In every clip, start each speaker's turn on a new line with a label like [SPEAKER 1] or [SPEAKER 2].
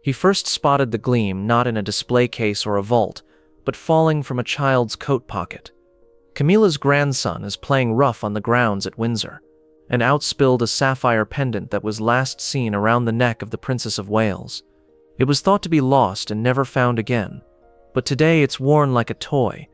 [SPEAKER 1] He first spotted the gleam not in a display case or a vault, but falling from a child's coat pocket. Camilla's grandson is playing rough on the grounds at Windsor, and out spilled a sapphire pendant that was last seen around the neck of the Princess of Wales. It was thought to be lost and never found again, but today it's worn like a toy.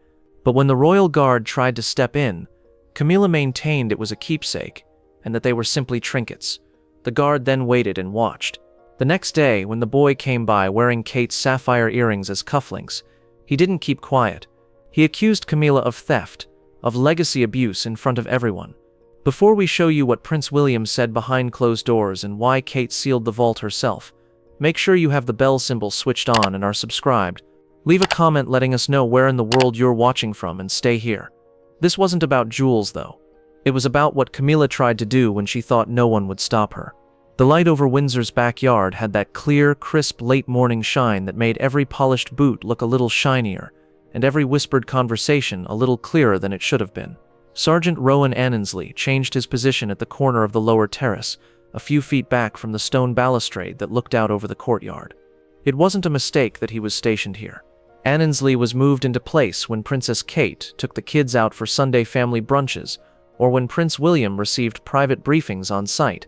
[SPEAKER 1] But when the royal guard tried to step in, Camilla maintained it was a keepsake and that they were simply trinkets. The guard then waited and watched. The next day, when the boy came by wearing Kate's sapphire earrings as cufflinks, he didn't keep quiet. He accused Camilla of theft, of legacy abuse in front of everyone. Before we show you what Prince William said behind closed doors and why Kate sealed the vault herself, make sure you have the bell symbol switched on and are subscribed. Leave a comment letting us know where in the world you're watching from and stay here. This wasn't about jewels though. It was about what Camilla tried to do when she thought no one would stop her. The light over Windsor's backyard had that clear, crisp late morning shine that made every polished boot look a little shinier, and every whispered conversation a little clearer than it should have been. Sergeant Rowan Annesley changed his position at the corner of the lower terrace, a few feet back from the stone balustrade that looked out over the courtyard. It wasn't a mistake that he was stationed here. Annesley was moved into place when Princess Kate took the kids out for Sunday family brunches, or when Prince William received private briefings on site.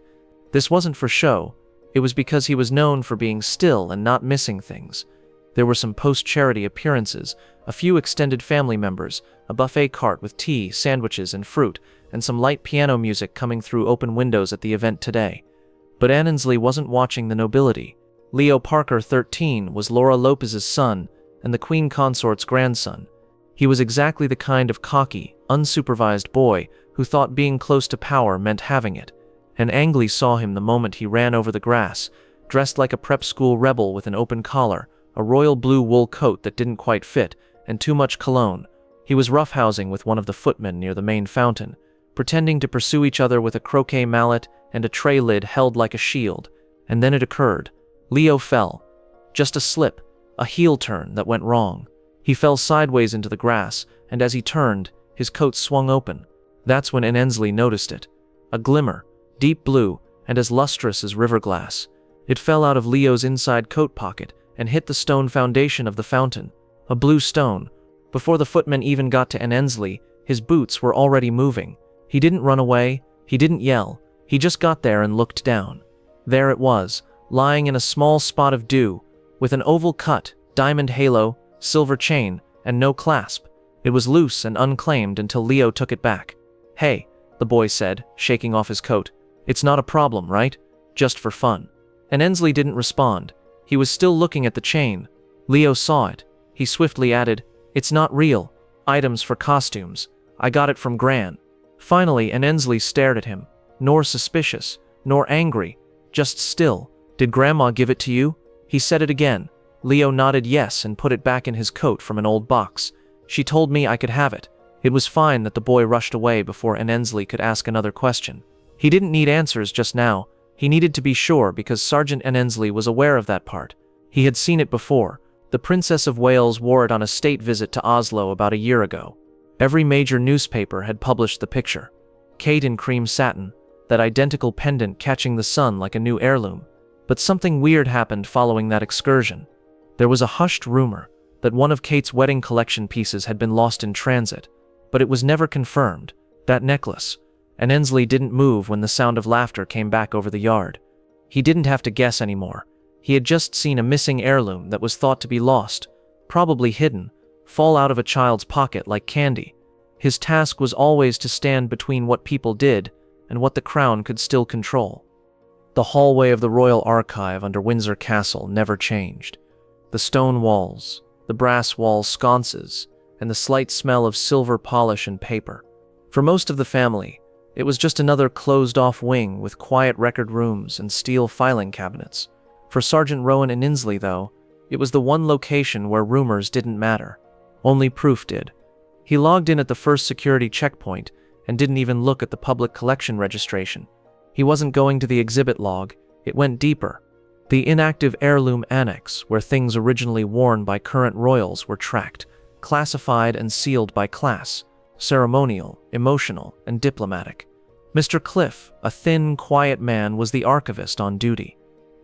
[SPEAKER 1] This wasn't for show, it was because he was known for being still and not missing things. There were some post-charity appearances, a few extended family members, a buffet cart with tea, sandwiches, and fruit, and some light piano music coming through open windows at the event today. But Annesley wasn't watching the nobility. Leo Parker, 13, was Laura Lopez's son and the Queen Consort's grandson. He was exactly the kind of cocky, unsupervised boy who thought being close to power meant having it, and Angley saw him the moment he ran over the grass, dressed like a prep school rebel with an open collar, a royal blue wool coat that didn't quite fit, and too much cologne. He was roughhousing with one of the footmen near the main fountain, pretending to pursue each other with a croquet mallet and a tray lid held like a shield. And then it occurred. Leo fell. Just a slip, a heel turn that went wrong. He fell sideways into the grass, and as he turned, his coat swung open. That's when Annesley noticed it. A glimmer, deep blue, and as lustrous as river glass. It fell out of Leo's inside coat pocket and hit the stone foundation of the fountain. A blue stone. Before the footman even got to Annesley, his boots were already moving. He didn't run away, he didn't yell, he just got there and looked down. There it was, lying in a small spot of dew, with an oval cut, diamond halo, silver chain, and no clasp. It was loose and unclaimed until Leo took it back. "Hey," the boy said, shaking off his coat. "It's not a problem, right? Just for fun." And Annesley didn't respond. He was still looking at the chain. Leo saw it. He swiftly added, "It's not real. Items for costumes. I got it from Gran." Finally, Annesley stared at him, nor suspicious, nor angry, just still. "Did Grandma give it to you?" He said it again. Leo nodded yes and put it back in his coat from an old box. "She told me I could have it." It was fine that the boy rushed away before Annesley could ask another question. He didn't need answers just now. He needed to be sure because Sergeant Annesley was aware of that part. He had seen it before. The Princess of Wales wore it on a state visit to Oslo about a year ago. Every major newspaper had published the picture. Kate in cream satin, that identical pendant catching the sun like a new heirloom. But something weird happened following that excursion. There was a hushed rumor that one of Kate's wedding collection pieces had been lost in transit, but it was never confirmed. That necklace. And Annesley didn't move when the sound of laughter came back over the yard. He didn't have to guess anymore. He had just seen a missing heirloom that was thought to be lost, probably hidden, fall out of a child's pocket like candy. His task was always to stand between what people did and what the crown could still control. The hallway of the Royal Archive under Windsor Castle never changed. The stone walls, the brass wall sconces, and the slight smell of silver polish and paper. For most of the family, it was just another closed-off wing with quiet record rooms and steel filing cabinets. For Sergeant Rowan Annesley, though, it was the one location where rumors didn't matter. Only proof did. He logged in at the first security checkpoint and didn't even look at the public collection registration. He wasn't going to the exhibit log, it went deeper. The inactive heirloom annex, where things originally worn by current royals were tracked, classified and sealed by class. Ceremonial, emotional, and diplomatic. Mr. Cliff, a thin, quiet man, was the archivist on duty.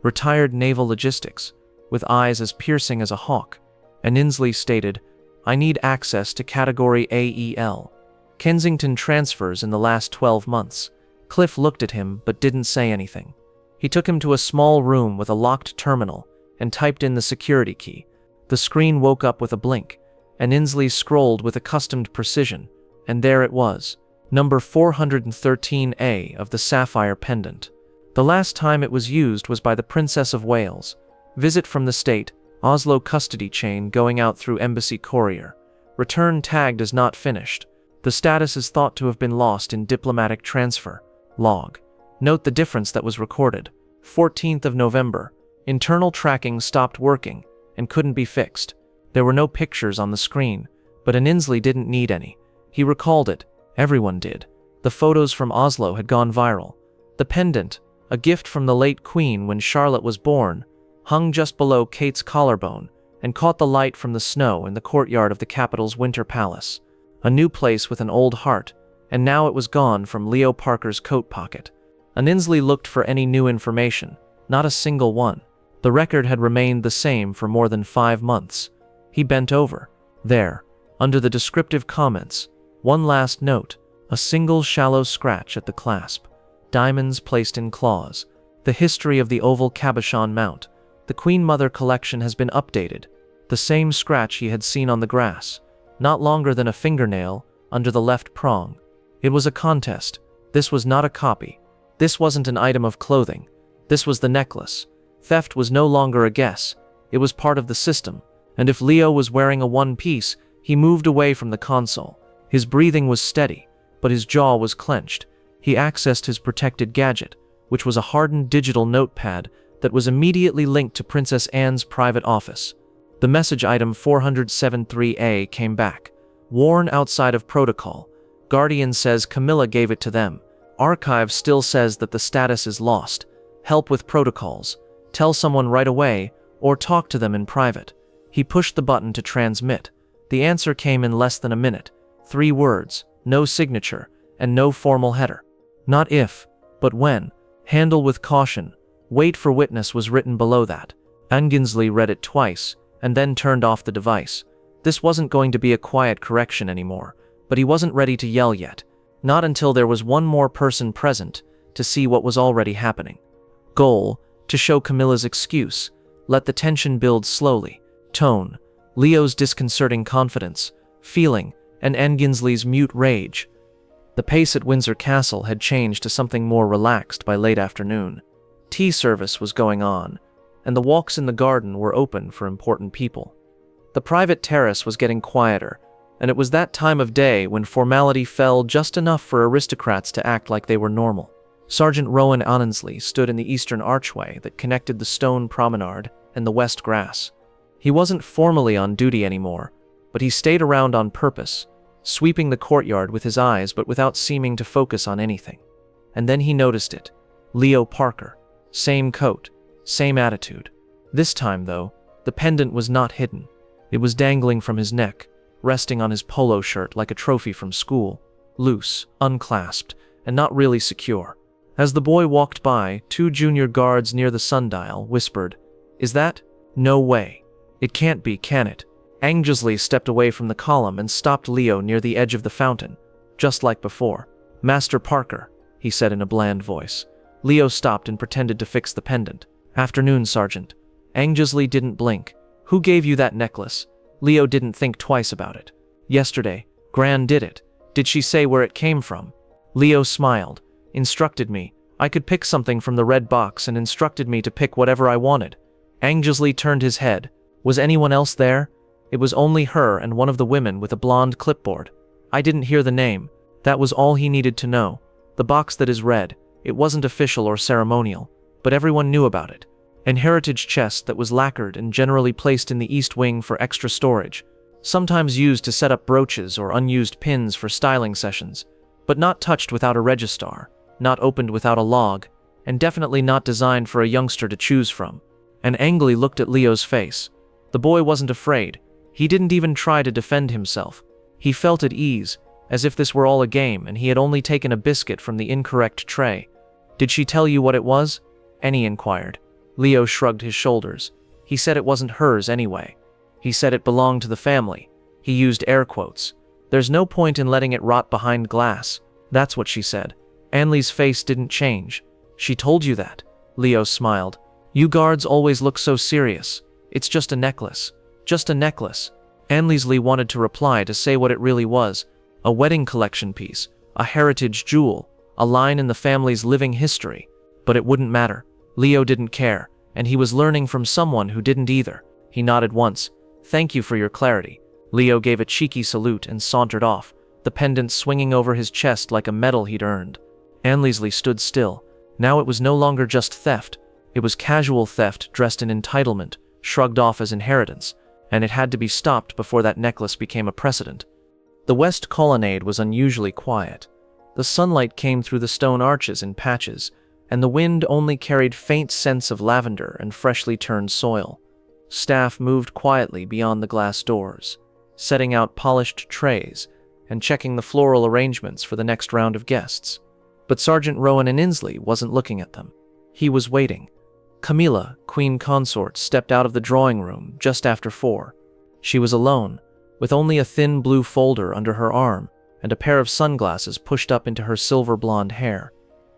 [SPEAKER 1] Retired naval logistics, with eyes as piercing as a hawk, and Inslee stated, "I need access to Category AEL. Kensington transfers in the last 12 months. Cliff looked at him but didn't say anything. He took him to a small room with a locked terminal and typed in the security key. The screen woke up with a blink, and Inslee scrolled with accustomed precision, and there it was, number 413A of the sapphire pendant. The last time it was used was by the Princess of Wales. Visit from the state, Oslo custody chain going out through embassy courier. Return tagged as not finished. The status is thought to have been lost in diplomatic transfer. Log. Note the difference that was recorded. 14th of November. Internal tracking stopped working and couldn't be fixed. There were no pictures on the screen, but Inslee didn't need any. He recalled it. Everyone did. The photos from Oslo had gone viral. The pendant, a gift from the late Queen when Charlotte was born, hung just below Kate's collarbone and caught the light from the snow in the courtyard of the capital's Winter Palace. A new place with an old heart, and now it was gone from Leo Parker's coat pocket. Inslee looked for any new information, not a single one. The record had remained the same for more than 5 months. He bent over. There, under the descriptive comments, one last note, a single shallow scratch at the clasp. Diamonds placed in claws. The history of the oval cabochon mount. The Queen Mother collection has been updated. The same scratch he had seen on the grass, not longer than a fingernail, under the left prong. It was a contest. This was not a copy. This wasn't an item of clothing. This was the necklace. Theft was no longer a guess. It was part of the system. And if Leo was wearing a one-piece, he moved away from the console. His breathing was steady, but his jaw was clenched. He accessed his protected gadget, which was a hardened digital notepad that was immediately linked to Princess Anne's private office. The message item 473A came back. Worn outside of protocol. Guardian says Camilla gave it to them. Archive still says that the status is lost. Help with protocols. Tell someone right away, or talk to them in private. He pushed the button to transmit. The answer came in less than a minute. 3 words, no signature, and no formal header. Not if, but when. Handle with caution. Wait for witness was written below that. Inslee read it twice, and then turned off the device. This wasn't going to be a quiet correction anymore, but he wasn't ready to yell yet. Not until there was one more person present to see what was already happening. Goal, to show Camilla's excuse. Let the tension build slowly. Tone, Leo's disconcerting confidence. Feeling, and Inslee's mute rage. The pace at Windsor Castle had changed to something more relaxed by late afternoon. Tea service was going on, and the walks in the garden were open for important people. The private terrace was getting quieter, and it was that time of day when formality fell just enough for aristocrats to act like they were normal. Sergeant Rowan Inslee stood in the eastern archway that connected the stone promenade and the west grass. He wasn't formally on duty anymore, but he stayed around on purpose, sweeping the courtyard with his eyes but without seeming to focus on anything. And then he noticed it. Leo Parker. Same coat, same attitude. This time, though, the pendant was not hidden. It was dangling from his neck, resting on his polo shirt like a trophy from school, loose, unclasped, and not really secure. As the boy walked by, 2 junior guards near the sundial whispered, "Is that? No way. It can't be, can it?" Inslee stepped away from the column and stopped Leo near the edge of the fountain, just like before. "Master Parker," he said in a bland voice. Leo stopped and pretended to fix the pendant. "Afternoon, Sergeant." Inslee didn't blink. "Who gave you that necklace?" Leo didn't think twice about it. "Yesterday. Gran did it." "Did she say where it came from?" Leo smiled. "Instructed me. I could pick something from the red box and instructed me to pick whatever I wanted." Inslee turned his head. "Was anyone else there?" "It was only her and one of the women with a blonde clipboard. I didn't hear the name. That was all he needed to know. The box that is red. It wasn't official or ceremonial, but everyone knew about it. An heritage chest that was lacquered and generally placed in the east wing for extra storage, sometimes used to set up brooches or unused pins for styling sessions, but not touched without a registrar, not opened without a log, and definitely not designed for a youngster to choose from." And Inslee looked at Leo's face. The boy wasn't afraid. He didn't even try to defend himself. He felt at ease, as if this were all a game and he had only taken a biscuit from the incorrect tray. "Did she tell you what it was?" Annie inquired. Leo shrugged his shoulders. He said it wasn't hers anyway. He said it belonged to the family. He used air quotes. There's no point in letting it rot behind glass. That's what she said. Anley's face didn't change. She told you that? Leo smiled. You guards always look so serious. It's just a necklace. Just a necklace. Anley wanted to reply to say what it really was. A wedding collection piece. A heritage jewel. A line in the family's living history. But it wouldn't matter. Leo didn't care, and he was learning from someone who didn't either. He nodded once. Thank you for your clarity. Leo gave a cheeky salute and sauntered off, the pendant swinging over his chest like a medal he'd earned. Anley stood still. Now it was no longer just theft. It was casual theft dressed in entitlement, shrugged off as inheritance, and it had to be stopped before that necklace became a precedent. The west colonnade was unusually quiet. The sunlight came through the stone arches in patches, and the wind only carried faint scents of lavender and freshly turned soil. Staff moved quietly beyond the glass doors, setting out polished trays and checking the floral arrangements for the next round of guests. But Sergeant Rowan and Inslee wasn't looking at them. He was waiting. Camilla, queen consort, stepped out of the drawing room just after 4. She was alone, with only a thin blue folder under her arm and a pair of sunglasses pushed up into her silver blonde hair.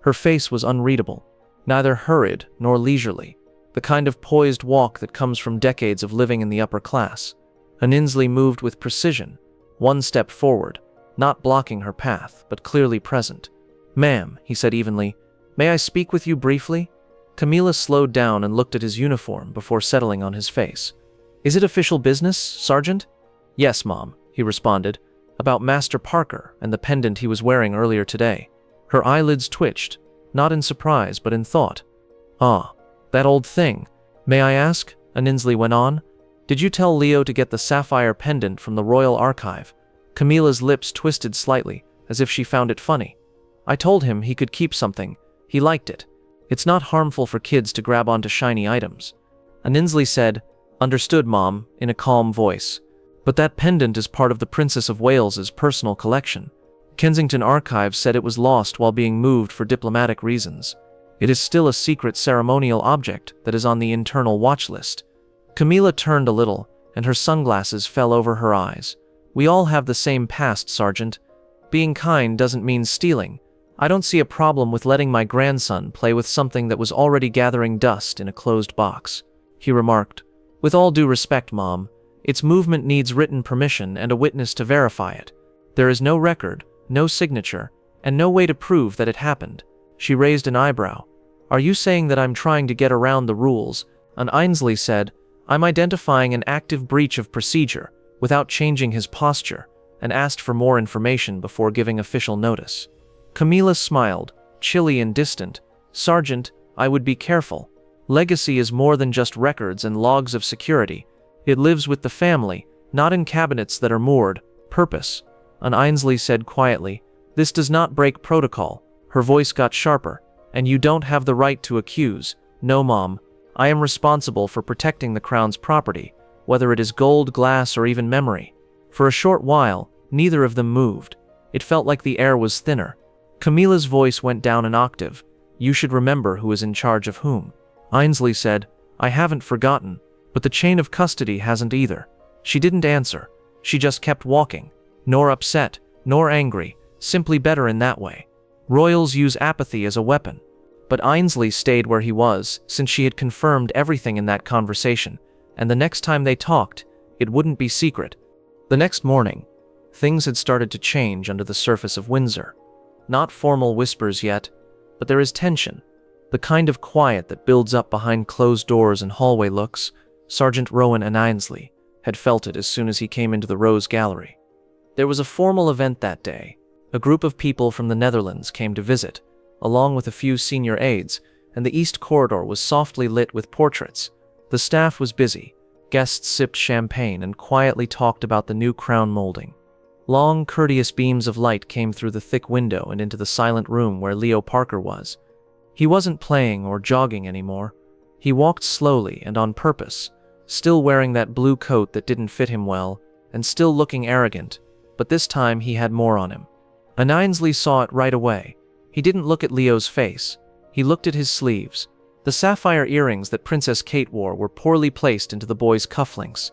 [SPEAKER 1] Her face was unreadable, neither hurried nor leisurely, the kind of poised walk that comes from decades of living in the upper class. And Inslee moved with precision, one step forward, not blocking her path, but clearly present. Ma'am, he said evenly, may I speak with you briefly? Camilla slowed down and looked at his uniform before settling on his face. Is it official business, Sergeant? Yes, Mom, he responded, about Master Parker and the pendant he was wearing earlier today. Her eyelids twitched, not in surprise but in thought. Ah, that old thing. May I ask? Inslee went on. Did you tell Leo to get the sapphire pendant from the Royal Archive? Camilla's lips twisted slightly, as if she found it funny. I told him he could keep something. He liked it. It's not harmful for kids to grab onto shiny items. Inslee said, Understood, Mom, in a calm voice. But that pendant is part of the Princess of Wales's personal collection. Kensington Archives said it was lost while being moved for diplomatic reasons. It is still a secret ceremonial object that is on the internal watch list. Camilla turned a little, and her sunglasses fell over her eyes. We all have the same past, Sergeant. Being kind doesn't mean stealing. I don't see a problem with letting my grandson play with something that was already gathering dust in a closed box, he remarked. With all due respect, Mom, its movement needs written permission and a witness to verify it. There is no record, no signature, and no way to prove that it happened. She raised an eyebrow. Are you saying that I'm trying to get around the rules? And Inslee said, I'm identifying an active breach of procedure without changing his posture, and asked for more information before giving official notice. Camilla smiled, chilly and distant. Sergeant, I would be careful. Legacy is more than just records and logs of security. It lives with the family, not in cabinets that are moored. Purpose. And Inslee said quietly, This does not break protocol. Her voice got sharper. And you don't have the right to accuse. No, Mom. I am responsible for protecting the Crown's property, whether it is gold, glass, or even memory. For a short while, neither of them moved. It felt like the air was thinner. Camilla's voice went down an octave. You should remember who is in charge of whom. Inslee said, I haven't forgotten, but the chain of custody hasn't either. She didn't answer. She just kept walking. Nor upset, nor angry, simply better in that way. Royals use apathy as a weapon. But Inslee stayed where he was, since she had confirmed everything in that conversation, and the next time they talked, it wouldn't be secret. The next morning, things had started to change under the surface of Windsor. Not formal whispers yet, but there is tension, the kind of quiet that builds up behind closed doors and hallway looks. Sergeant Rowan and Inslee had felt it as soon as he came into the Rose Gallery. There was a formal event that day. A group of people from the Netherlands came to visit, along with a few senior aides, and the east corridor was softly lit with portraits. The staff was busy. Guests sipped champagne and quietly talked about the new crown molding. Long, courteous beams of light came through the thick window and into the silent room where Leo Parker was. He wasn't playing or jogging anymore. He walked slowly and on purpose, still wearing that blue coat that didn't fit him well, and still looking arrogant, but this time he had more on him. Inslee saw it right away. He didn't look at Leo's face. He looked at his sleeves. The sapphire earrings that Princess Kate wore were poorly placed into the boy's cufflinks.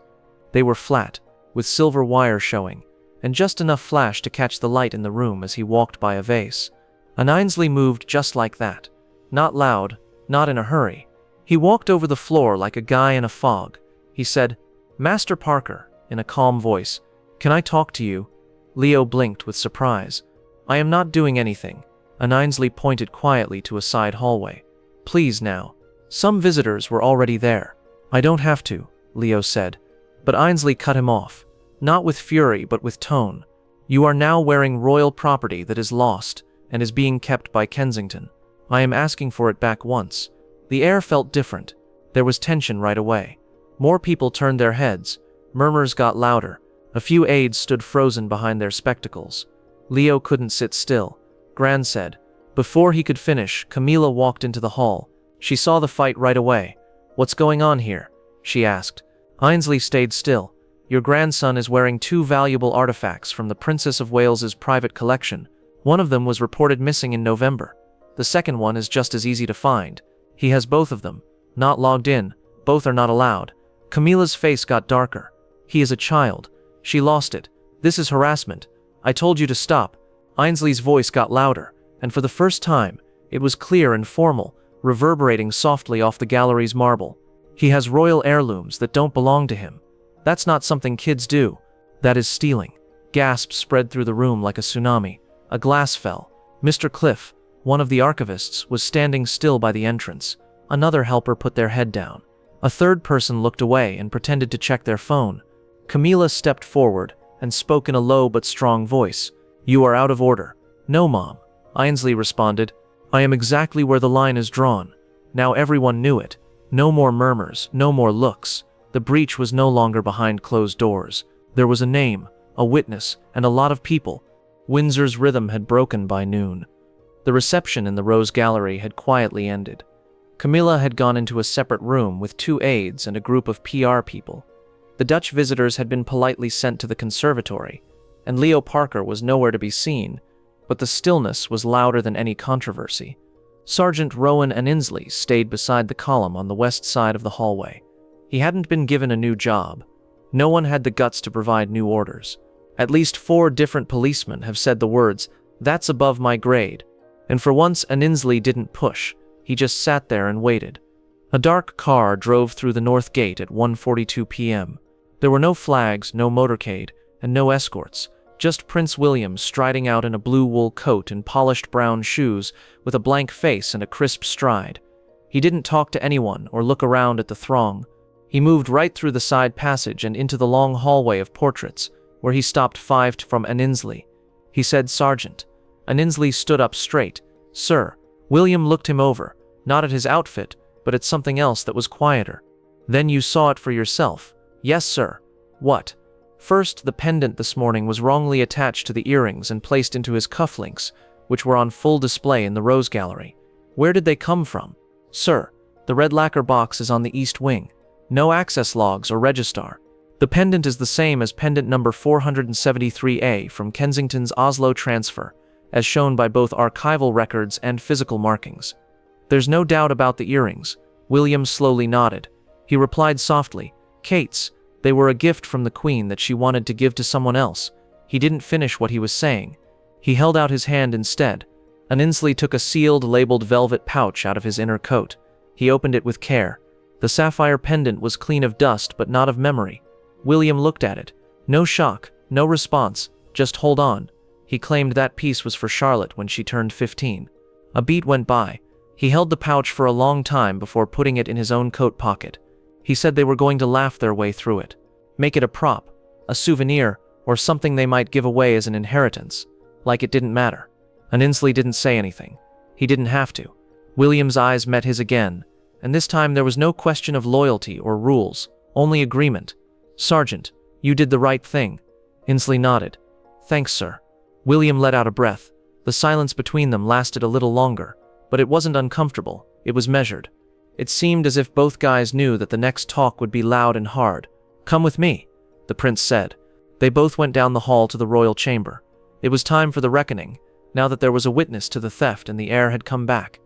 [SPEAKER 1] They were flat, with silver wire showing, and just enough flash to catch the light in the room as he walked by a vase. And Ainsley moved just like that. Not loud, not in a hurry. He walked over the floor like a guy in a fog. He said, "Master Parker," in a calm voice, "can I talk to you?" Leo blinked with surprise. "I am not doing anything," and Ainsley pointed quietly to a side hallway. "Please now." Some visitors were already there. "I don't have to," Leo said. But Ainsley cut him off, not with fury but with tone. "You are now wearing royal property that is lost and is being kept by Kensington. I am asking for it back once." The air felt different. There was tension right away. More people turned their heads. Murmurs got louder. A few aides stood frozen behind their spectacles. Leo couldn't sit still. Gran said. Before he could finish, Camilla walked into the hall. She saw the fight right away. "What's going on here?" she asked. Ainsley stayed still. "Your grandson is wearing 2 valuable artifacts from the Princess of Wales's private collection. One of them was reported missing in November. The second one is just as easy to find. He has both of them. Not logged in. Both are not allowed." Camilla's face got darker. "He is a child. She lost it. This is harassment. I told you to stop." Ainsley's voice got louder, and for the first time, it was clear and formal, reverberating softly off the gallery's marble. "He has royal heirlooms that don't belong to him. That's not something kids do. That is stealing." Gasps spread through the room like a tsunami. A glass fell. Mr. Cliff, one of the archivists, was standing still by the entrance. Another helper put their head down. A third person looked away and pretended to check their phone. Camilla stepped forward and spoke in a low but strong voice. "You are out of order." "No, Mom," Ainsley responded. "I am exactly where the line is drawn." Now everyone knew it. No more murmurs, no more looks. The breach was no longer behind closed doors. There was a name, a witness, and a lot of people. Windsor's rhythm had broken by noon. The reception in the Rose Gallery had quietly ended. Camilla had gone into a separate room with 2 aides and a group of PR people. The Dutch visitors had been politely sent to the conservatory, and Leo Parker was nowhere to be seen, but the stillness was louder than any controversy. Sergeant Rowan and Ainsley stayed beside the column on the west side of the hallway. He hadn't been given a new job. No one had the guts to provide new orders. At least 4 different policemen have said the words, "That's above my grade." And for once, Ainsley didn't push. He just sat there and waited. A dark car drove through the north gate at 1:42 p.m. There were no flags, no motorcade, and no escorts. Just Prince William striding out in a blue wool coat and polished brown shoes, with a blank face and a crisp stride. He didn't talk to anyone or look around at the throng. He moved right through the side passage and into the long hallway of portraits, where he stopped 5 from Ainsley. He said, "Sergeant." Ainsley stood up straight. "Sir." William looked him over, not at his outfit, but at something else that was quieter. "Then you saw it for yourself?" "Yes, sir." "What?" "First, the pendant this morning was wrongly attached to the earrings and placed into his cufflinks, which were on full display in the Rose Gallery." "Where did they come from?" "Sir, the red lacquer box is on the east wing. No access logs or register. The pendant is the same as pendant number 473A from Kensington's Oslo transfer, as shown by both archival records and physical markings." "There's no doubt about the earrings." William slowly nodded. He replied softly, "Kate's. They were a gift from the Queen that she wanted to give to someone else." He didn't finish what he was saying. He held out his hand instead. Ainsley took a sealed, labeled velvet pouch out of his inner coat. He opened it with care. The sapphire pendant was clean of dust but not of memory. William looked at it. No shock, no response, just hold on. He claimed that piece was for Charlotte when she turned 15. A beat went by. He held the pouch for a long time before putting it in his own coat pocket. He said they were going to laugh their way through it. Make it a prop, a souvenir, or something they might give away as an inheritance. Like it didn't matter. Ainsley didn't say anything. He didn't have to. William's eyes met his again, and this time there was no question of loyalty or rules, only agreement. "Sergeant, you did the right thing." Ainsley nodded. "Thanks, sir." William let out a breath. The silence between them lasted a little longer, but it wasn't uncomfortable, it was measured. It seemed as if both guys knew that the next talk would be loud and hard. "Come with me," the prince said. They both went down the hall to the royal chamber. It was time for the reckoning, now that there was a witness to the theft and the heir had come back.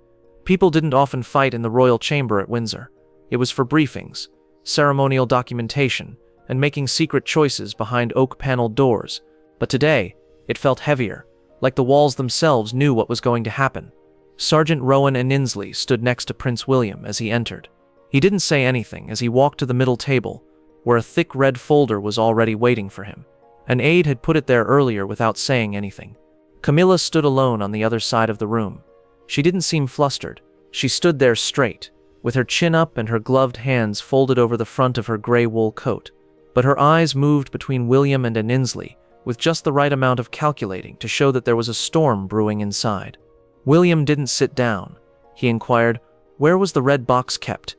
[SPEAKER 1] People didn't often fight in the royal chamber at Windsor. It was for briefings, ceremonial documentation, and making secret choices behind oak-paneled doors. But today, it felt heavier, like the walls themselves knew what was going to happen. Sergeant Rowan and Inslee stood next to Prince William as he entered. He didn't say anything as he walked to the middle table, where a thick red folder was already waiting for him. An aide had put it there earlier without saying anything. Camilla stood alone on the other side of the room. She didn't seem flustered. She stood there straight, with her chin up and her gloved hands folded over the front of her gray wool coat. But her eyes moved between William and Inslee, with just the right amount of calculating to show that there was a storm brewing inside. William didn't sit down. He inquired, "Where was the red box kept?"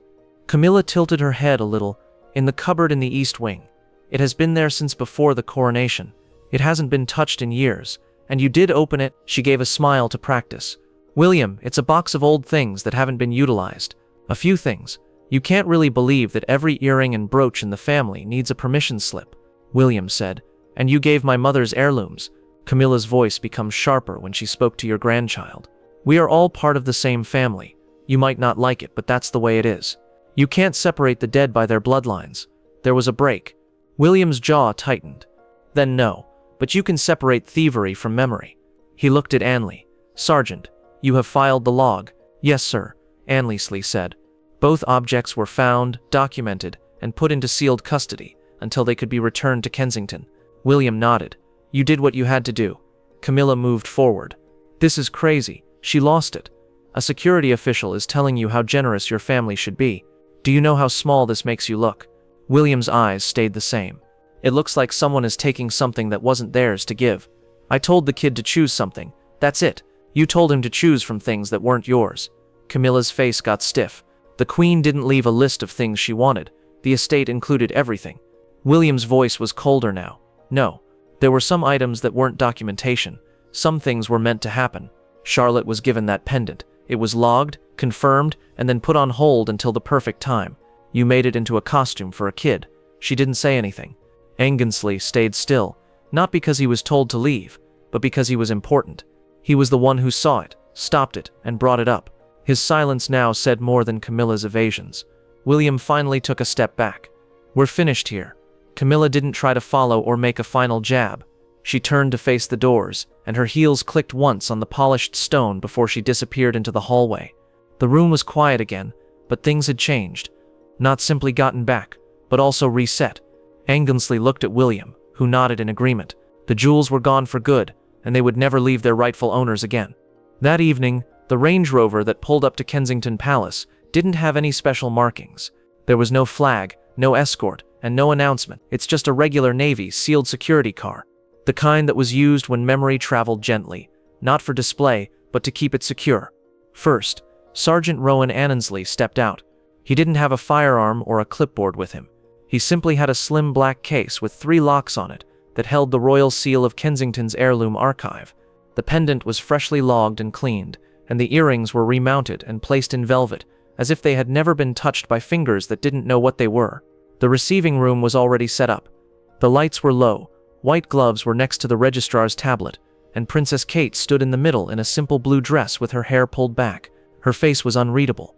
[SPEAKER 1] Camilla tilted her head a little. "In the cupboard in the east wing. It has been there since before the coronation. It hasn't been touched in years. And you did open it." She gave a smile to practice. "William, it's a box of old things that haven't been utilized. A few things. You can't really believe that every earring and brooch in the family needs a permission slip," William said. "And you gave my mother's heirlooms." Camilla's voice becomes sharper when she spoke to your grandchild. "We are all part of the same family. You might not like it, but that's the way it is. You can't separate the dead by their bloodlines." There was a break. William's jaw tightened. "Then no, but you can separate thievery from memory." He looked at Anley. "Sergeant, you have filed the log." "Yes, sir," Anley said. Both objects were found, documented, and put into sealed custody until they could be returned to Kensington. William nodded. "You did what you had to do." Camilla moved forward. "This is crazy. She lost it. A security official is telling you how generous your family should be. Do you know how small this makes you look?" William's eyes stayed the same. "It looks like someone is taking something that wasn't theirs to give. I told the kid to choose something. That's it. You told him to choose from things that weren't yours." Camilla's face got stiff. The Queen didn't leave a list of things she wanted. The estate included everything. William's voice was colder now. "No. There were some items that weren't documentation. Some things were meant to happen. Charlotte was given that pendant. It was logged, confirmed, and then put on hold until the perfect time. You made it into a costume for a kid." She didn't say anything. Angensley stayed still, not because he was told to leave, but because he was important. He was the one who saw it, stopped it, and brought it up. His silence now said more than Camilla's evasions. William finally took a step back. "We're finished here." Camilla didn't try to follow or make a final jab. She turned to face the doors, and her heels clicked once on the polished stone before she disappeared into the hallway. The room was quiet again, but things had changed. Not simply gotten back, but also reset. Angensley looked at William, who nodded in agreement. The jewels were gone for good, and they would never leave their rightful owners again. That evening, the Range Rover that pulled up to Kensington Palace didn't have any special markings. There was no flag, no escort, and no announcement. It's just a regular Navy sealed security car. The kind that was used when memory traveled gently, not for display, but to keep it secure. First, Sergeant Rowan Annesley stepped out. He didn't have a firearm or a clipboard with him. He simply had a slim black case with 3 locks on it that held the royal seal of Kensington's heirloom archive. The pendant was freshly logged and cleaned, and the earrings were remounted and placed in velvet, as if they had never been touched by fingers that didn't know what they were. The receiving room was already set up. The lights were low, white gloves were next to the registrar's tablet, and Princess Kate stood in the middle in a simple blue dress with her hair pulled back. Her face was unreadable.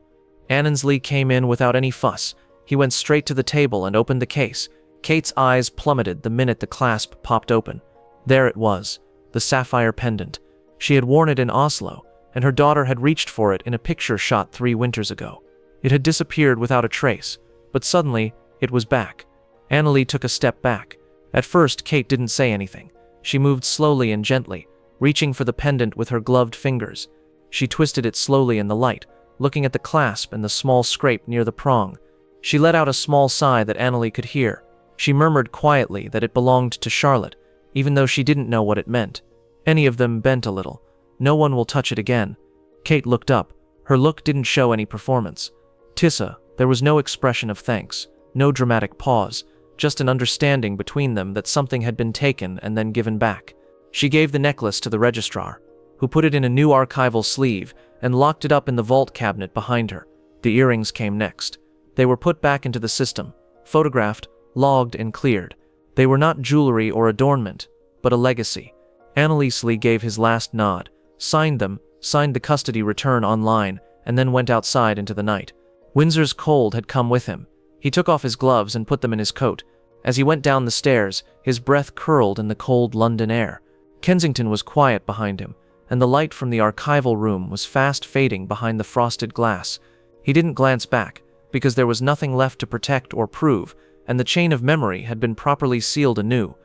[SPEAKER 1] Annesley came in without any fuss. He went straight to the table and opened the case. Kate's eyes plummeted the minute the clasp popped open. There it was, the sapphire pendant. She had worn it in Oslo, and her daughter had reached for it in a picture shot 3 winters ago. It had disappeared without a trace, but suddenly, it was back. Annelie took a step back. At first, Kate didn't say anything. She moved slowly and gently, reaching for the pendant with her gloved fingers. She twisted it slowly in the light, looking at the clasp and the small scrape near the prong. She let out a small sigh that Annelie could hear. She murmured quietly that it belonged to Charlotte, even though she didn't know what it meant. Any of them bent a little. "No one will touch it again." Kate looked up. Her look didn't show any performance. "Tissa," there was no expression of thanks, no dramatic pause, just an understanding between them that something had been taken and then given back. She gave the necklace to the registrar, who put it in a new archival sleeve and locked it up in the vault cabinet behind her. The earrings came next. They were put back into the system, photographed, logged, and cleared. They were not jewelry or adornment, but a legacy. Anneliese gave his last nod, signed them, signed the custody return online, and then went outside into the night. Windsor's cold had come with him. He took off his gloves and put them in his coat. As he went down the stairs, his breath curled in the cold London air. Kensington was quiet behind him, and the light from the archival room was fast fading behind the frosted glass. He didn't glance back, because there was nothing left to protect or prove, and the chain of memory had been properly sealed anew.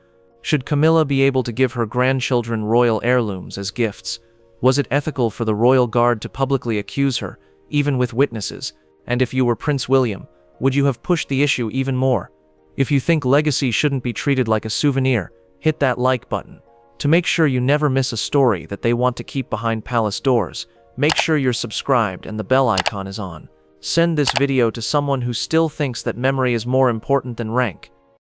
[SPEAKER 1] Should Camilla be able to give her grandchildren royal heirlooms as gifts? Was it ethical for the royal guard to publicly accuse her, even with witnesses? And if you were Prince William, would you have pushed the issue even more? If you think legacy shouldn't be treated like a souvenir, hit that like button. To make sure you never miss a story that they want to keep behind palace doors, make sure you're subscribed and the bell icon is on. Send this video to someone who still thinks that memory is more important than rank.